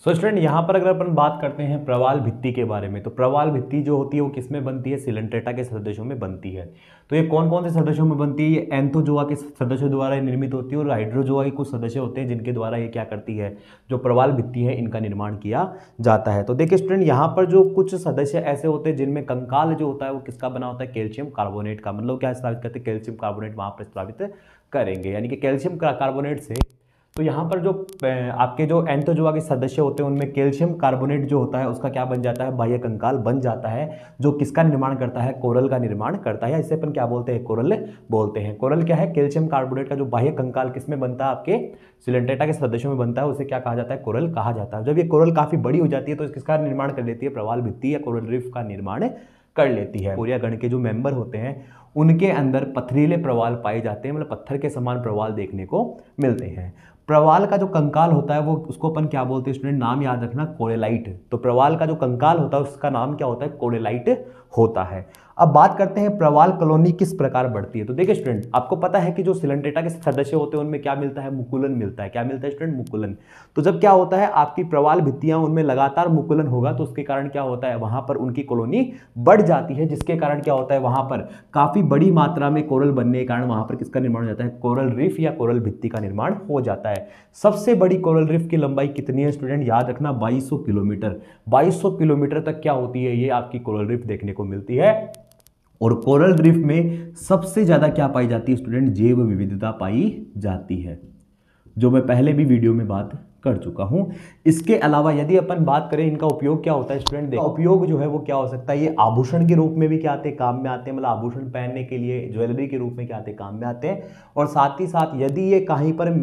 So student यहाँ पर अगर अपन बात करते हैं प्रवाल भित्ति के बारे में, तो प्रवाल भित्ति जो होती है वो किस में बनती है? सिलेंट्रेटा के सदस्यों में बनती है। तो ये कौन कौन से सदस्यों में बनती है? ये एंथोजोआ के सदस्यों द्वारा निर्मित होती है और हाइड्रोजोआ के कुछ सदस्य होते हैं जिनके द्वारा ये क्या करती है, जो प्रवाल भित्ति है इनका निर्माण किया जाता है। तो देखिए स्टूडेंट यहाँ पर जो कुछ सदस्य ऐसे होते हैं जिनमें कंकाल जो होता है वो किसका बना होता है? कैल्शियम कार्बोनेट का। मतलब क्या स्रावित करते हैं? कैल्शियम कार्बोनेट वहां पर स्रावित करेंगे, यानी कि कैल्शियम कार्बोनेट से। तो यहाँ पर जो आपके जो एंथोजोआ के सदस्य होते हैं उनमें कैल्शियम कार्बोनेट जो होता है उसका क्या बन जाता है? बाह्य कंकाल बन जाता है, जो किसका निर्माण करता है? कोरल का निर्माण करता है। इसे अपन क्या बोलते हैं? कोरल बोलते हैं। कोरल क्या है? कैल्शियम कार्बोनेट का जो बाह्य कंकाल किसमें बनता है? आपके सिलेंट्रेटा के सदस्यों में बनता है, उसे क्या कहा जाता है? कोरल कहा जाता है। जब ये कोरल काफी बड़ी हो जाती है तो किसका निर्माण कर लेती है? प्रवाल भित्ति या कोरल रीफ का निर्माण कर लेती है। कोरिया गण के जो मेंबर होते हैं उनके अंदर पथरीले प्रवाल पाए जाते हैं, मतलब पत्थर के समान प्रवाल देखने को मिलते हैं। प्रवाल का जो कंकाल होता है वो उसको अपन क्या बोलते हैं स्टूडेंट? नाम याद रखना, कोरेलाइट। तो प्रवाल का जो कंकाल होता है उसका नाम क्या होता है? कोरेलाइट होता है। अब बात करते हैं प्रवाल कॉलोनी किस प्रकार बढ़ती है। तो देखिए स्टूडेंट, आपको पता है कि जो सिलेंट्रेटा के सदस्य होते हैं उनमें क्या मिलता है? मुकुलन मिलता है। क्या मिलता है स्टूडेंट? मुकुलन। तो जब क्या होता है, आपकी प्रवाल भित्तियां उनमें लगातार मुकुलन होगा तो उसके कारण क्या होता है? वहां पर उनकी कॉलोनी बढ़ जाती है, जिसके कारण क्या होता है? वहां पर काफी बड़ी मात्रा में कोरल बनने के कारण वहां पर किसका निर्माण हो जाता है? कोरल रीफ या कोरल भित्ति का निर्माण हो जाता है। सबसे बड़ी कोरल रीफ की लंबाई कितनी है स्टूडेंट? याद रखना, 2200 किलोमीटर। 2200 किलोमीटर तक क्या होती है? ये आपकी कोरल रीफ देखने को मिलती है। और कोरल रीफ में सबसे ज्यादा क्या पाई जाती है स्टूडेंट? जैव विविधता पाई जाती है, जो मैं पहले भी वीडियो में बात कर चुका हूं। इसके अलावा यदि अपन बात करें इनका उपयोग क्या होता है स्टूडेंट? देखो उपयोग जो है वो क्या हो सकता है? ये आभूषण के रूप में भी क्या आते हैं? काम में आते हैं। मतलब आभूषण पहनने के लिए ज्वेलरी के रूप में क्या आते हैं? काम में आते हैं। और साथ ही साथ यदि ये कहीं पर,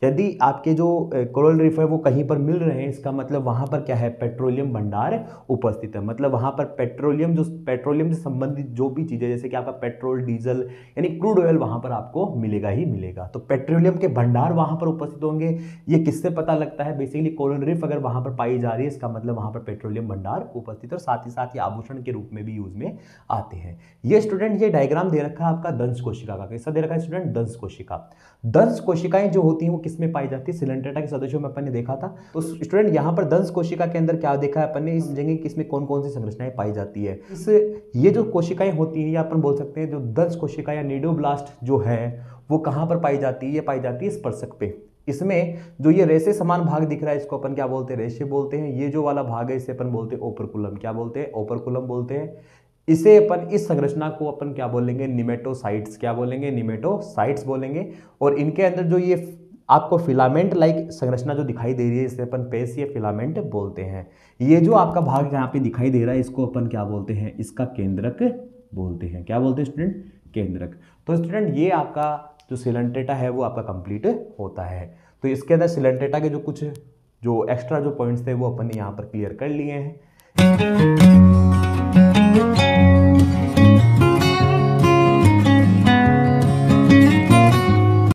यदि आपके जो कोरल रीफ है वो कहीं पर मिल रहे हैं, इसका मतलब वहां पर क्या है? पेट्रोलियम भंडार उपस्थित है। मतलब वहां पर पेट्रोलियम से संबंधित जो भी चीजें, जैसे कि आपका पेट्रोल, डीजल यानी क्रूड ऑयल वहां पर आपको मिलेगा ही मिलेगा। तो पेट्रोलियम के भंडार वहां पर उपस्थित होंगे। ये किससे पता लगता है? बेसिकली कोरल रीफ अगर वहां पर पाई जा रही है इसका मतलब वहां पर पेट्रोलियम भंडार उपस्थित है। और साथ ही साथ ये आभूषण के रूप में भी यूज में आते हैं। ये स्टूडेंट ये डायग्राम दे रखा है आपका दंश कोशिका का। कैसा दे रखा है स्टूडेंट? दंश कोशिका। दंश कोशिकाएं जो होती हैं वो किसमें पाई जाती है? सिलेंट्रेटा के सदस्यों में अपन ने देखा था। तो स्टूडेंट यहाँ पर दंश कोशिका के अंदर क्या देखा है अपन ने? इस जगह किसमें कौन कौन सी संरचनाएं पाई जाती है? इस ये जो कोशिकाएं होती हैं या अपन बोल सकते हैं जो दंश कोशिका या निडोब्लास्ट जो है वो कहाँ पर पाई जाती है? ये पाई जाती है स्पर्शक पे। इसमें जो ये रेशे समान भाग दिख रहा है इसको अपन क्या बोलते हैं? रेशे बोलते हैं। ये जो वाला भाग है इसे अपन बोलते हैं ओपरकुलम। क्या बोलते हैं? ओपरकुलम बोलते हैं। इसे अपन, इस संरचना को अपन क्या बोलेंगे? निमेटोसाइट्स। क्या बोलेंगे? निमेटोसाइट्स बोलेंगे। और इनके अंदर जो ये आपको फिलामेंट लाइक संरचना जो दिखाई दे रही है इसे अपन पेशीय फिलामेंट बोलते हैं। ये जो आपका भाग यहाँ पे दिखाई दे रहा है इसको अपन क्या बोलते हैं? इसका केंद्रक बोलते हैं। क्या बोलते हैं स्टूडेंट? केंद्रक। तो स्टूडेंट ये आपका जो सिलेंट्रेटा है वो आपका कंप्लीट होता है। तो इसके अंदर सिलेंट्रेटा के जो कुछ जो एक्स्ट्रा जो पॉइंट्स थे वो अपन ने यहाँ पर क्लियर कर लिए हैं।